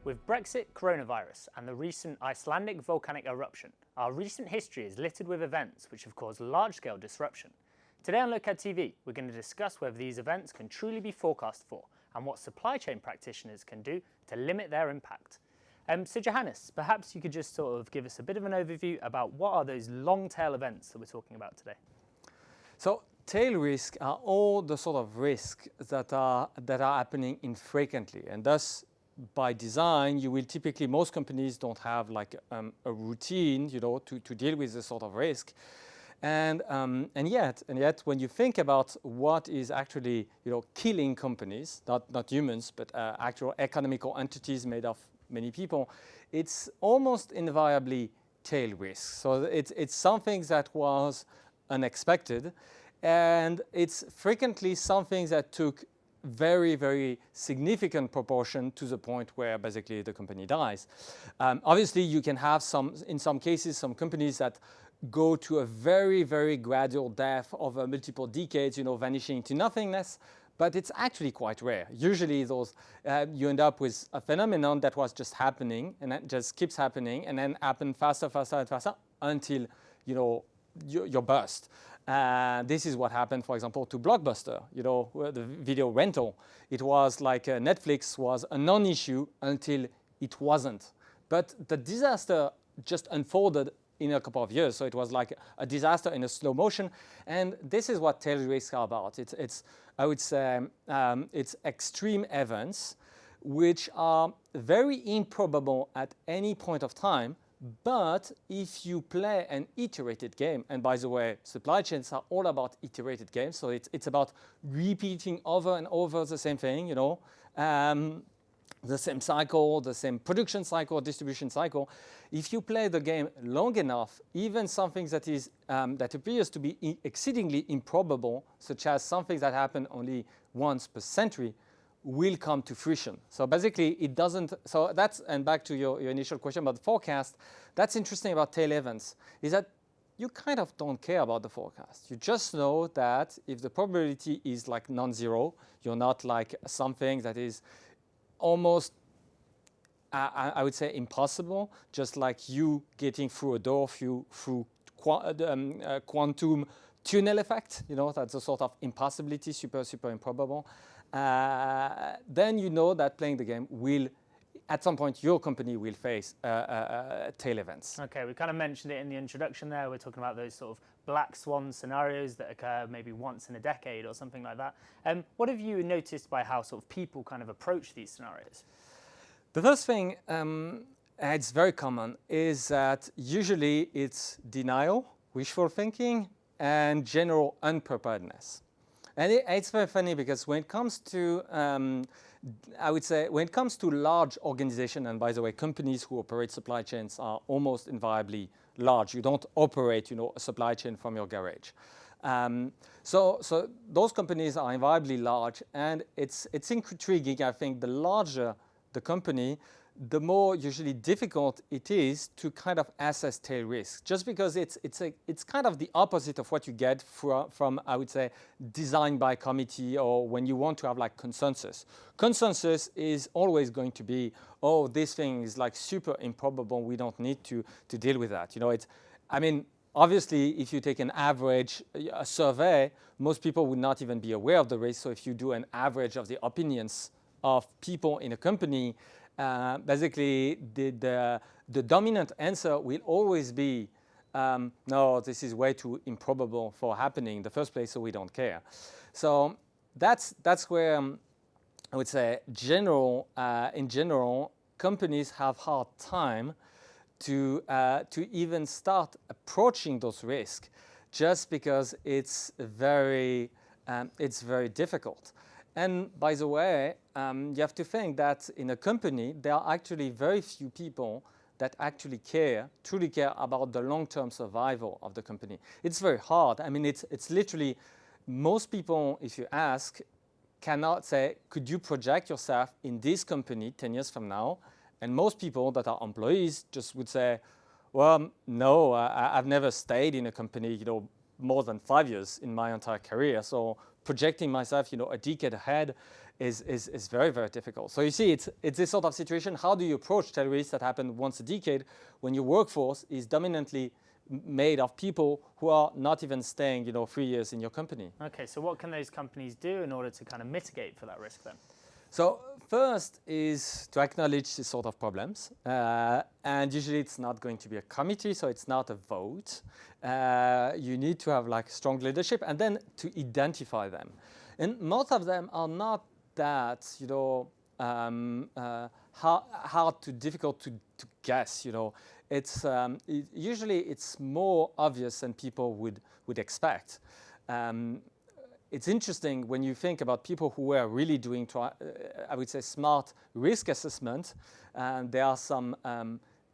With Brexit, coronavirus, and the recent Icelandic volcanic eruption, our recent history is littered with events which have caused large-scale disruption. Today on LokadTV, we're going to discuss whether these events can truly be forecast for and what supply chain practitioners can do to limit their impact. So Johannes, perhaps you could just sort of give us a bit of an overview about what are those long-tail events that we're talking about today. So tail risks are all the sort of risks that are happening infrequently, and thus by design, you will typically, most companies don't have like a routine, to deal with this sort of risk. And yet, when you think about what is actually, killing companies, not humans, but actual economical entities made of many people, it's almost invariably tail risk. So it's something that was unexpected, and it's frequently something that took very, very significant proportion to the point where basically the company dies. Obviously, you can have in some cases, some companies that go to a very, very gradual death over multiple decades, vanishing into nothingness, but it's actually quite rare. Usually those, you end up with a phenomenon that was just happening and that just keeps happening and then happen faster and faster until, you're burst. This is what happened, for example, to Blockbuster, the video rental. It was like Netflix was a non-issue until it wasn't. But the disaster just unfolded in a couple of years. So it was like a disaster in a slow motion. And this is what tail risks are about. I would say, it's extreme events which are very improbable at any point of time. But if you play an iterated game, and by the way, supply chains are all about iterated games, so it's about repeating over and over the same thing, the same cycle, the same production cycle, distribution cycle. If you play the game long enough, even something that is that appears to be exceedingly improbable, such as something that happened only once per century, will come to fruition. So basically it doesn't, so that's, and back to your initial question about the forecast, that's interesting about tail events, is that you kind of don't care about the forecast. You just know that if the probability is like non-zero, you're not like something that is almost, I would say impossible, just like you getting through a door through quantum tunnel effect, that's a sort of impossibility, super improbable. Then you know that playing the game will, at some point, your company will face tail events. Okay, we kind of mentioned it in the introduction there. We're talking about those sort of Black Swan scenarios that occur maybe once in a decade or something like that. What have you noticed by how sort of people kind of approach these scenarios? The first thing, it's very common, is that usually it's denial, wishful thinking, and general unpreparedness. And it's very funny because when it comes to, I would say, when it comes to large organizations, and by the way, companies who operate supply chains are almost invariably large. You don't operate, a supply chain from your garage. So those companies are invariably large, and it's intriguing. I think the larger the company, the more usually difficult it is to kind of assess tail risk, just because it's kind of the opposite of what you get from I would say design by committee, or when you want to have like consensus. Consensus is always going to be, oh, this thing is like super improbable, we don't need to deal with that. Obviously, if you take an average survey, most people would not even be aware of the risk. So if you do an average of the opinions of people in a company, basically the dominant answer will always be, no, this is way too improbable for happening in the first place, so we don't care. So that's where I would say in general, companies have hard time to even start approaching those risks, just because it's very difficult. And by the way, you have to think that in a company, there are actually very few people that actually truly care about the long-term survival of the company. It's very hard. It's literally, most people, if you ask, cannot say, could you project yourself in this company 10 years from now? And most people that are employees just would say, well, no, I've never stayed in a company, more than 5 years in my entire career. So projecting myself, a decade ahead is very, very difficult. So you see, it's this sort of situation. How do you approach tail risks that happen once a decade when your workforce is dominantly made of people who are not even staying, 3 years in your company? Okay, so what can those companies do in order to kind of mitigate for that risk then? So first is to acknowledge these sort of problems. And usually it's not going to be a committee, so it's not a vote. You need to have like strong leadership and then to identify them. And most of them are not that, hard to difficult to guess, Usually it's more obvious than people would expect. It's interesting when you think about people who were really doing, I would say, smart risk assessment. There are some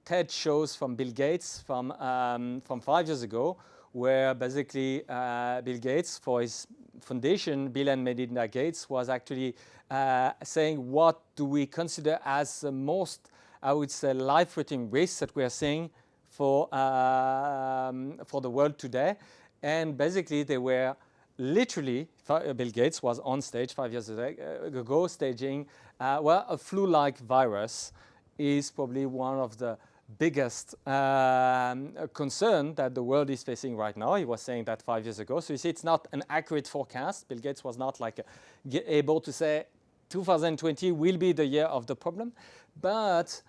TED shows from Bill Gates from 5 years ago, where basically Bill Gates, for his foundation, Bill and Melinda Gates, was actually saying, what do we consider as the most, I would say, life-threatening risks that we are seeing for the world today. And basically they were literally, Bill Gates was on stage 5 years ago staging, a flu-like virus is probably one of the biggest concern that the world is facing right now. He was saying that 5 years ago. So you see, it's not an accurate forecast. Bill Gates was not like able to say 2020 will be the year of the problem. But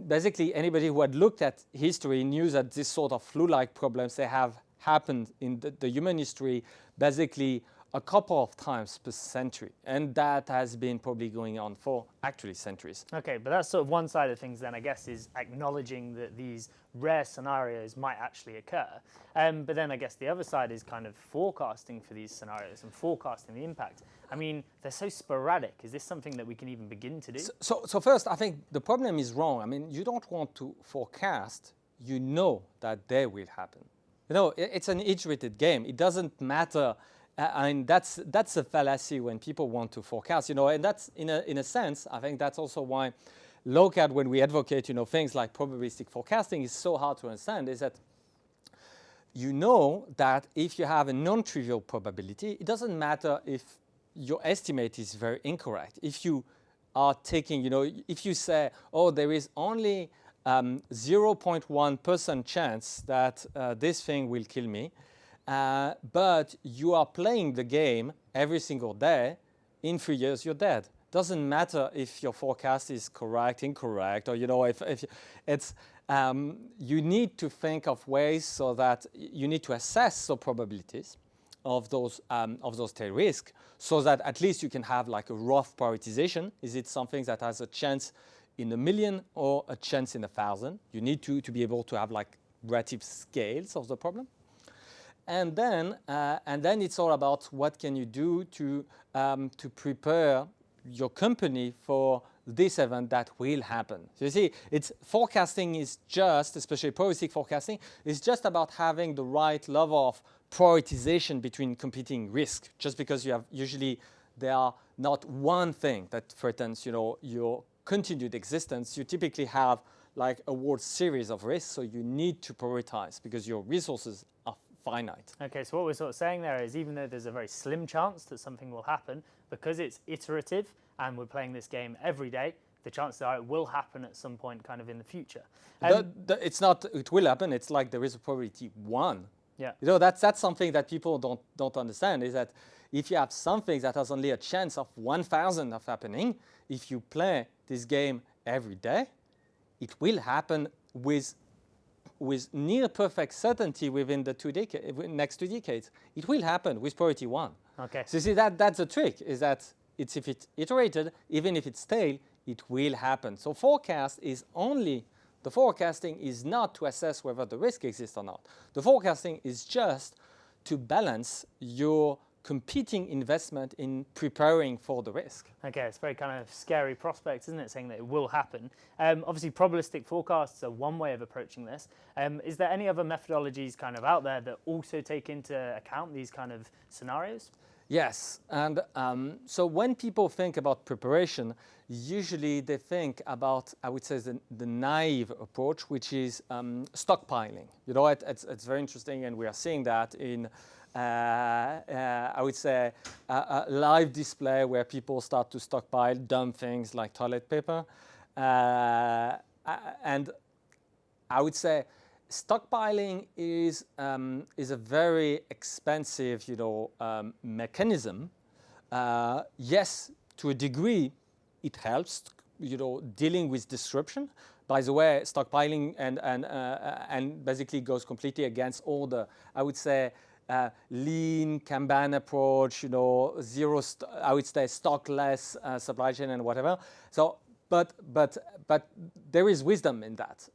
basically anybody who had looked at history knew that this sort of flu-like problems, they have happened in the human history basically a couple of times per century. And that has been probably going on for actually centuries. Okay, but that's sort of one side of things then, I guess, is acknowledging that these rare scenarios might actually occur. But then I guess the other side is kind of forecasting for these scenarios and forecasting the impact. I mean, they're so sporadic. Is this something that we can even begin to do? So first, I think the problem is wrong. I mean, you don't want to forecast, you know that they will happen. It's an iterated game. It doesn't matter. And that's a fallacy when people want to forecast, and that's in a sense, I think that's also why Lokad, when we advocate, things like probabilistic forecasting, is so hard to understand, is that that if you have a non-trivial probability, it doesn't matter if your estimate is very incorrect. If you are taking, if you say, oh, there is only 0.1% chance that this thing will kill me, but you are playing the game every single day, in 3 years you're dead. Doesn't matter if your forecast is correct, incorrect, or if it's you need to think of ways so that you need to assess the probabilities of those tail risks, so that at least you can have like a rough prioritization. Is it something that has a chance in 1 million or a chance in 1,000? You need to be able to have like relative scales of the problem. And then it's all about what can you do to prepare your company for this event that will happen. So you see, forecasting is just, especially probabilistic forecasting, is just about having the right level of prioritization between competing risks. Just because you have usually there are not one thing that threatens your continued existence. You typically have like a whole series of risks, so you need to prioritize because your resources are finite. Okay, so what we're sort of saying there is, even though there's a very slim chance that something will happen, because it's iterative and we're playing this game every day, the chances are it will happen at some point kind of in the future. It's not it will happen, it's like there is a probability 1. Yeah. That's something that people don't understand, is that if you have something that has only a chance of 1,000 of happening, if you play this game every day, it will happen with near perfect certainty within the next 2 decades. It will happen with probability 1. Okay. So you see, that's the trick, is that if it's iterated, even if it's tail, it will happen. So the forecasting is not to assess whether the risk exists or not. The forecasting is just to balance your competing investment in preparing for the risk. Okay, it's a very kind of scary prospect, isn't it, saying that it will happen? Obviously, probabilistic forecasts are one way of approaching this. Is there any other methodologies kind of out there that also take into account these kind of scenarios? Yes, and so when people think about preparation, usually they think about, I would say, the naive approach, which is stockpiling. You know, it's very interesting, and we are seeing that in, I would say, a live display where people start to stockpile dumb things like toilet paper. And I would say stockpiling is a very expensive, mechanism. Yes, to a degree, it helps, dealing with disruption. By the way, stockpiling and basically goes completely against all the, I would say, lean Kanban approach. Zero. I would say stockless supply chain and whatever. So. But there is wisdom in that.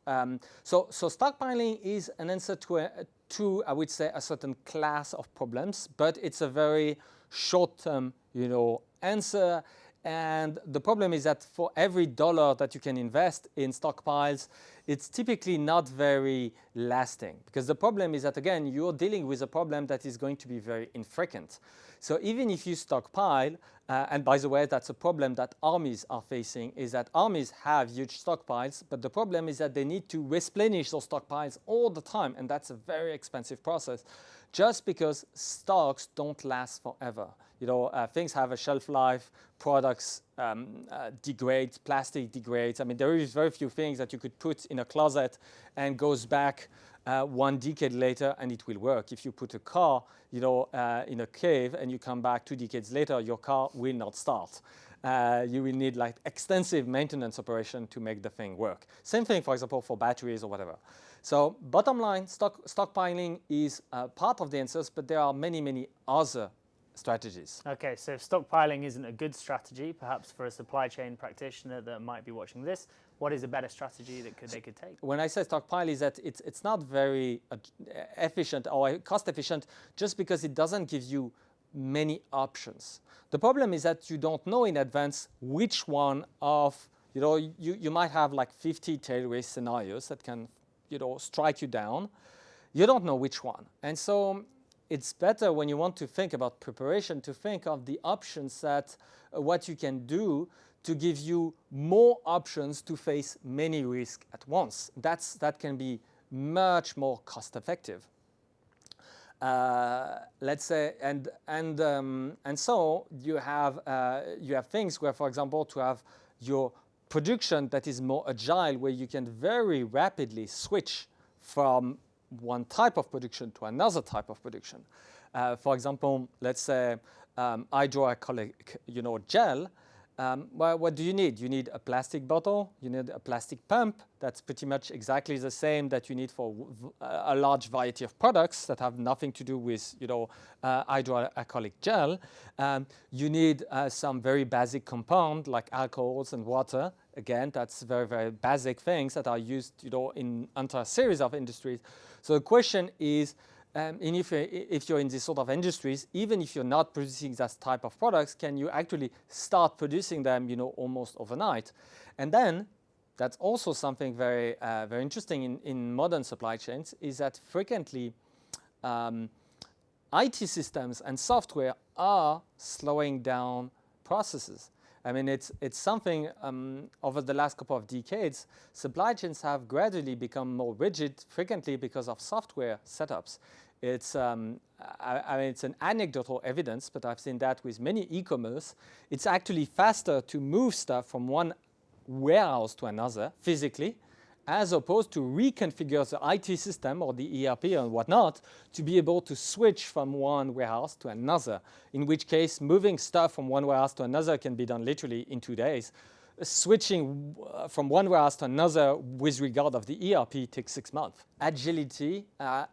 So stockpiling is an answer to I would say a certain class of problems, but it's a very short-term answer. And the problem is that for every dollar that you can invest in stockpiles, it's typically not very lasting, because the problem is that, again, you're dealing with a problem that is going to be very infrequent. So even if you stockpile, and by the way, that's a problem that armies are facing, is that armies have huge stockpiles, but the problem is that they need to replenish those stockpiles all the time, and that's a very expensive process, just because stocks don't last forever. Things have a shelf life, products degrade, plastic degrades. I mean, there is very few things that you could put in a closet and goes back 1 decade later and it will work. If you put a car, in a cave and you come back 2 decades later, your car will not start. You will need like extensive maintenance operation to make the thing work. Same thing, for example, for batteries or whatever. So bottom line, stockpiling is part of the answers, but there are many, many other strategies. Okay, so if stockpiling isn't a good strategy, perhaps for a supply chain practitioner that might be watching this, what is a better strategy that they could take? When I say stockpile, is that it's not very efficient or cost efficient, just because it doesn't give you many options. The problem is that you don't know in advance which one of, you might have like 50 tail risk scenarios that can, strike you down. You don't know which one. And so it's better when you want to think about preparation to think of the options that what you can do to give you more options to face many risks at once. That can be much more cost effective. Let's say, and so you have things where, for example, to have your production that is more agile, where you can very rapidly switch from one type of production to another type of production. For example, let's say hydroalcoholic, gel. Well, what do you need? You need a plastic bottle, you need a plastic pump. That's pretty much exactly the same that you need for a large variety of products that have nothing to do with, hydroalcoholic gel. You need some very basic compound like alcohols and water. Again, that's very, very basic things that are used, in a series of industries. So the question is, and if you're in this sort of industries, even if you're not producing that type of products, can you actually start producing them, almost overnight? And then that's also something very, very interesting in modern supply chains, is that frequently IT systems and software are slowing down processes. I mean, it's something over the last couple of decades, supply chains have gradually become more rigid, frequently because of software setups. It's, I mean, it's an anecdotal evidence, but I've seen that with many e-commerce. It's actually faster to move stuff from one warehouse to another physically, as opposed to reconfigure the IT system or the ERP and whatnot to be able to switch from one warehouse to another, in which case moving stuff from one warehouse to another can be done literally in 2 days. Switching from one warehouse to another with regard of the ERP takes 6 months. Agility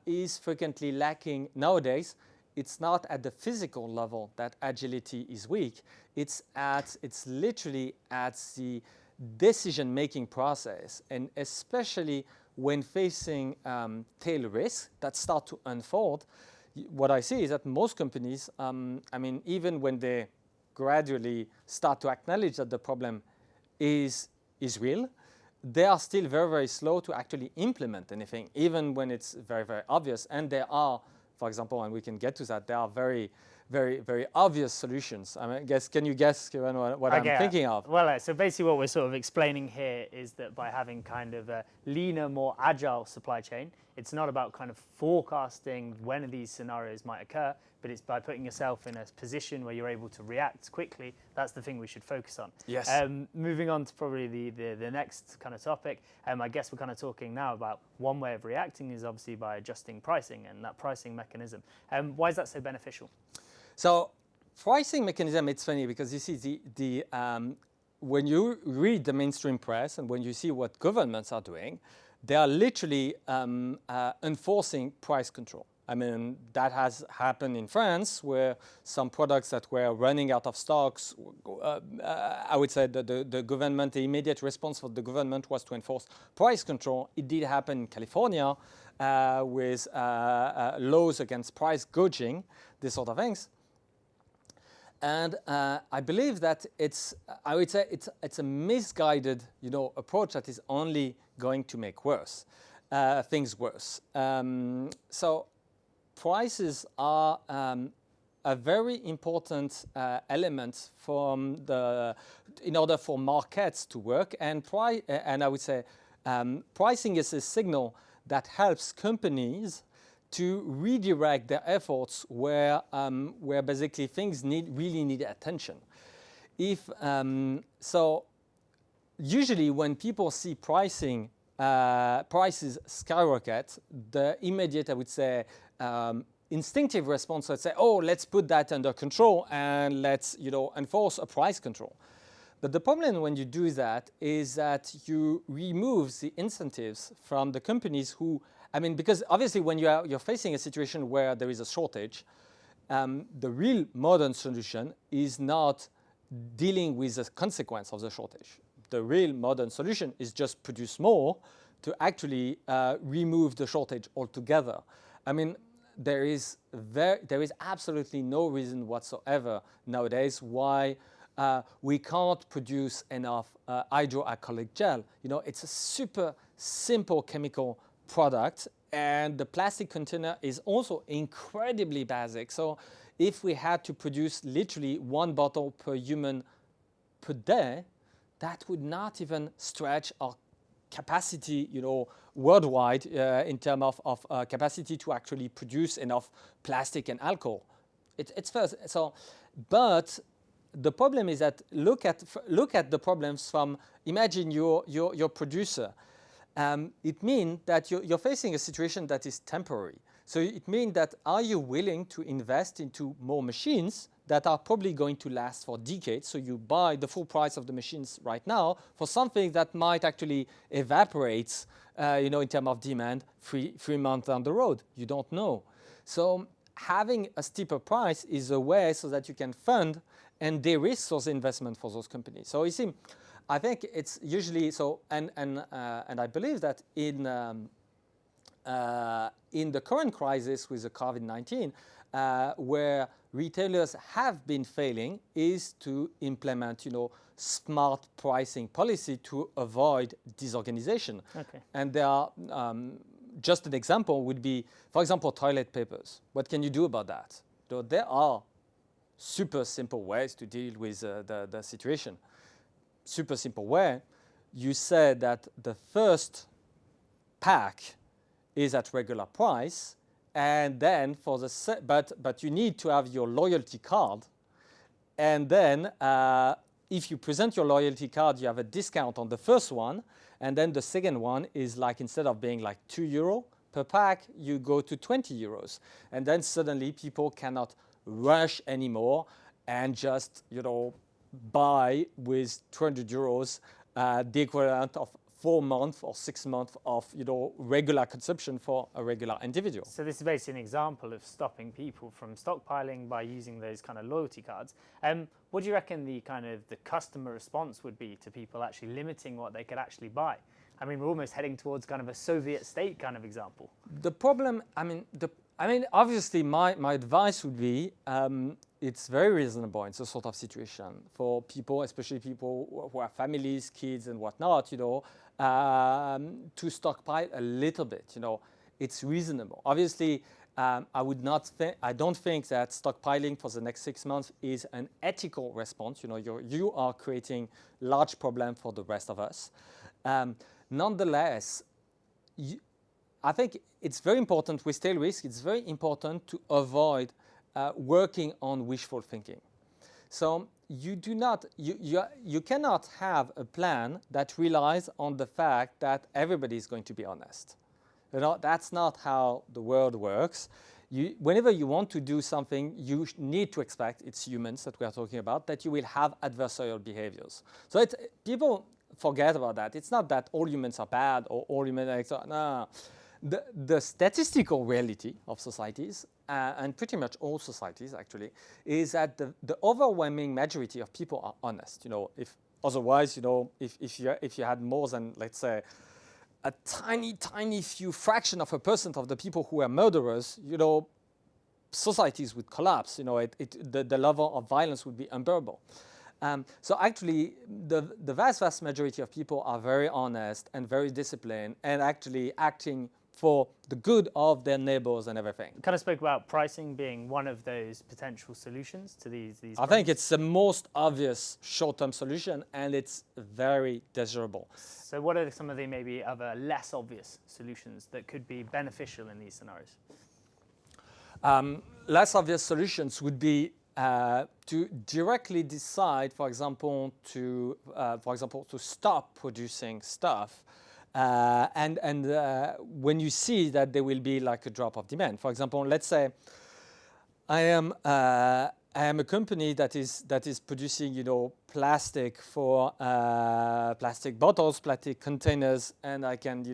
is frequently lacking nowadays. It's not at the physical level that agility is weak. It's literally at the decision-making process, and especially when facing tail risks that start to unfold. What I see is that most companies, I mean, even when they gradually start to acknowledge that the problem is real, they are still very, very slow to actually implement anything, even when it's very, very obvious. And there are, for example, and we can get to that, there are very, very, very obvious solutions. I mean, can you guess, Kieran, what I'm thinking of? Well, so basically what we're sort of explaining here is that by having kind of a leaner, more agile supply chain, it's not about kind of forecasting when these scenarios might occur, but it's by putting yourself in a position where you're able to react quickly. That's the thing we should focus on. Yes. Moving on to probably the next kind of topic, I guess we're kind of talking now about one way of reacting is obviously by adjusting pricing and that pricing mechanism. Why is that so beneficial? So pricing mechanism, it's funny because you see when you read the mainstream press and when you see what governments are doing, they are literally enforcing price control. I mean, that has happened in France where some products that were running out of stocks, I would say the government, the immediate response for the government was to enforce price control. It did happen in California with laws against price gouging, these sort of things. And I believe that I would say it's a misguided, approach that is only going to make things worse. So prices are a very important element in order for markets to work. And I would say pricing is a signal that helps companies to redirect their efforts where basically things really need attention. So usually when people see prices skyrocket, the immediate, I would say, instinctive response would say, oh, let's put that under control and let's enforce a price control. But the problem when you do that is that you remove the incentives from the companies who, because obviously when you're facing a situation where there is a shortage, the real modern solution is not dealing with the consequence of the shortage. The real modern solution is just produce more to actually remove the shortage altogether. There is absolutely no reason whatsoever nowadays why we can't produce enough hydroalcoholic gel. It's a super simple chemical product, and the plastic container is also incredibly basic. So if we had to produce literally 1 bottle per human per day, that would not even stretch our capacity, worldwide in terms of capacity to actually produce enough plastic and alcohol. It's first. So, but the problem is that look at the problems from, imagine your producer. It means that you're facing a situation that is temporary. So it means that are you willing to invest into more machines that are probably going to last for decades? So you buy the full price of the machines right now for something that might actually evaporate, in terms of demand 3 months down the road. You don't know. So having a steeper price is a way so that you can fund and de-risk those investments for those companies. So you see, I think it's usually so, and I believe that in the current crisis with the COVID-19, where retailers have been failing, is to implement, smart pricing policy to avoid disorganization. Okay. And there are just an example would be, for example, toilet papers. What can you do about that? There are super simple ways to deal with the situation. Super simple way, you say that the first pack is at regular price, and then for the but you need to have your loyalty card, and then if you present your loyalty card, you have a discount on the first one, and then the second one is like, instead of being like €2 per pack, you go to €20, and then suddenly people cannot rush anymore and just buy with €200 the equivalent of 4 months or 6 months of regular consumption for a regular individual. So this is basically an example of stopping people from stockpiling by using those kind of loyalty cards. What do you reckon the customer response would be to people actually limiting what they could actually buy? We're almost heading towards kind of a Soviet state kind of example. The problem, obviously my advice would be it's very reasonable in this sort of situation for people, especially people who have families, kids and whatnot, to stockpile a little bit. It's reasonable. Obviously, I don't think that stockpiling for the next 6 months is an ethical response. You are creating large problem for the rest of us. Nonetheless, I think it's very important with tail risk. It's very important to avoid working on wishful thinking. So you cannot have a plan that relies on the fact that everybody is going to be honest. That's not how the world works. Whenever you want to do something, you need to expect, it's humans that we are talking about, that you will have adversarial behaviors. So people forget about that. It's not that all humans are bad or all humans are, no. The statistical reality of societies, and pretty much all societies actually, is that the overwhelming majority of people are honest. If otherwise, if you had more than, let's say, a tiny few fraction of a percent of the people who are murderers, societies would collapse. The level of violence would be unbearable. So actually, the vast majority of people are very honest and very disciplined and actually acting for the good of their neighbors and everything. You kind of spoke about pricing being one of those potential solutions to these I think it's the most obvious short-term solution, and it's very desirable. So what are some of the maybe other less obvious solutions that could be beneficial in these scenarios? Less obvious solutions would be to directly decide, for example, to stop producing stuff. And when you see that there will be like a drop of demand. For example, let's say I am a company that is producing plastic for plastic bottles, plastic containers, and I can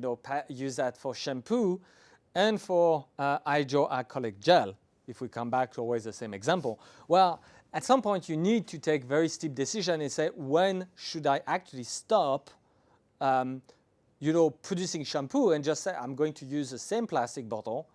use that for shampoo and for hydroalcoholic gel. If we come back to always the same example, well, at some point you need to take very steep decision and say, when should I actually stop producing shampoo and just say, I'm going to use the same plastic bottle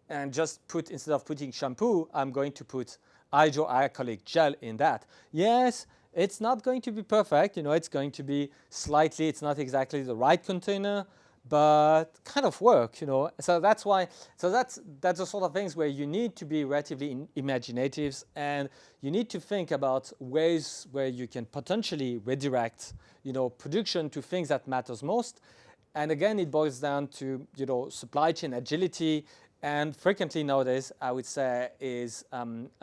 and just instead of putting shampoo, I'm going to put hydroalcoholic gel in that. Yes, it's not going to be perfect. It's going to be it's not exactly the right container, but kind of work, So that's the sort of things where you need to be relatively imaginative, and you need to think about ways where you can potentially redirect, production to things that matters most. And again, it boils down to, supply chain agility, and frequently nowadays, I would say, is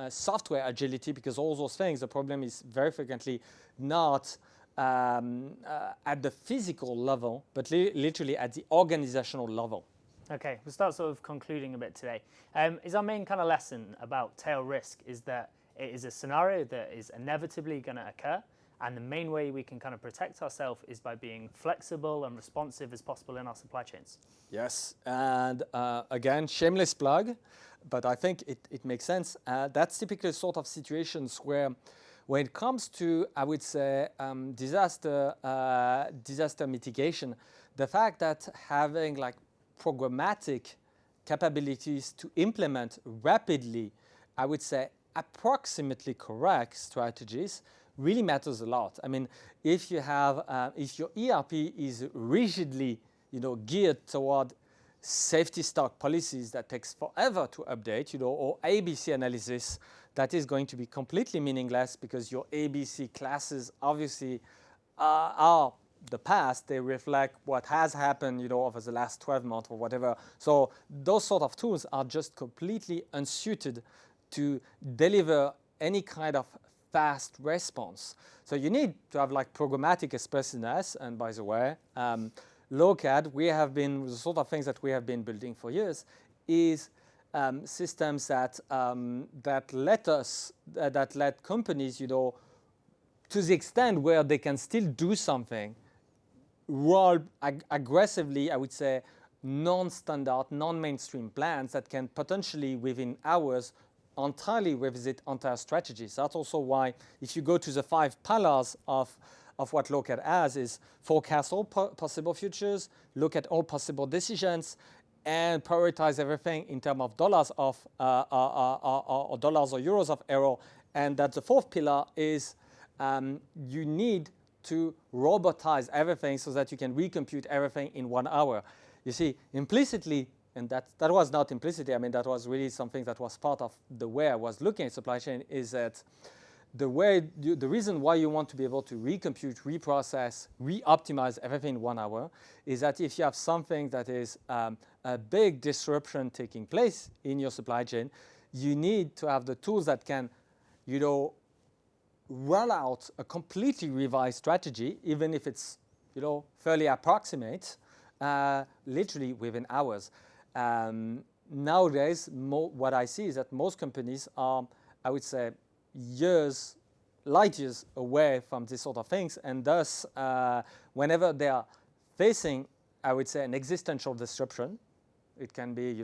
software agility, because all those things, the problem is very frequently not at the physical level, but literally at the organizational level. Okay, we'll start sort of concluding a bit today. Is our main kind of lesson about tail risk is that it is a scenario that is inevitably going to occur, and the main way we can kind of protect ourselves is by being flexible and responsive as possible in our supply chains? Yes, and again, shameless plug, but I think it makes sense. That's typically sort of situations where when it comes to, I would say, disaster mitigation, the fact that having like programmatic capabilities to implement rapidly, I would say, approximately correct strategies really matters a lot. I mean, if you have, if your ERP is rigidly, geared toward safety stock policies that takes forever to update, or ABC analysis that is going to be completely meaningless because your ABC classes obviously are the past. They reflect what has happened, over the last 12 months or whatever. So those sort of tools are just completely unsuited to deliver any kind of fast response. So you need to have like programmatic expressiveness. And by the way, Lokad, the sort of things that we have been building for years is systems that let companies, to the extent where they can still do something, roll aggressively, I would say, non-standard, non-mainstream plans that can potentially within hours entirely revisit entire strategies. That's also why if you go to the 5 pillars of what Lokad has is forecast all possible futures, look at all possible decisions, and prioritize everything in terms of dollars or dollars or euros of error. And that the 4th pillar is you need to robotize everything so that you can recompute everything in 1 hour. You see, implicitly, and that was not implicitly, I mean, that was really something that was part of the way I was looking at supply chain, is that the reason why you want to be able to recompute, reprocess, re-optimize everything in 1 hour is that if you have something that is a big disruption taking place in your supply chain, you need to have the tools that can, roll out a completely revised strategy, even if it's, fairly approximate, literally within hours. Nowadays, what I see is that most companies are, I would say, light years away from these sort of things, and thus, whenever they are facing, I would say, an existential disruption, it can be,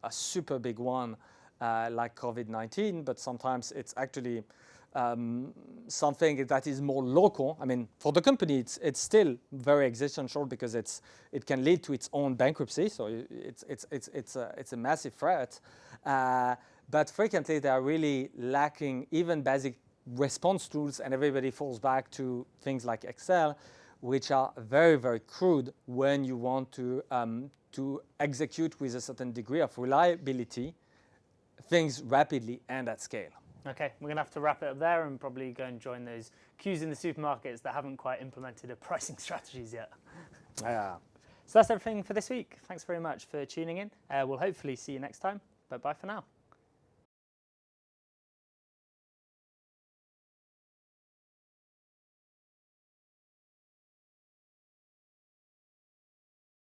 a super big one like COVID-19, but sometimes it's actually something that is more local. I mean, for the company, it's still very existential because it can lead to its own bankruptcy. So it's a massive threat. But frequently, they are really lacking even basic response tools, and everybody falls back to things like Excel, which are very, very crude when you want to execute with a certain degree of reliability things rapidly and at scale. Okay, we're going to have to wrap it up there and probably go and join those queues in the supermarkets that haven't quite implemented a pricing strategies yet. Yeah. So that's everything for this week. Thanks very much for tuning in. We'll hopefully see you next time, but bye for now.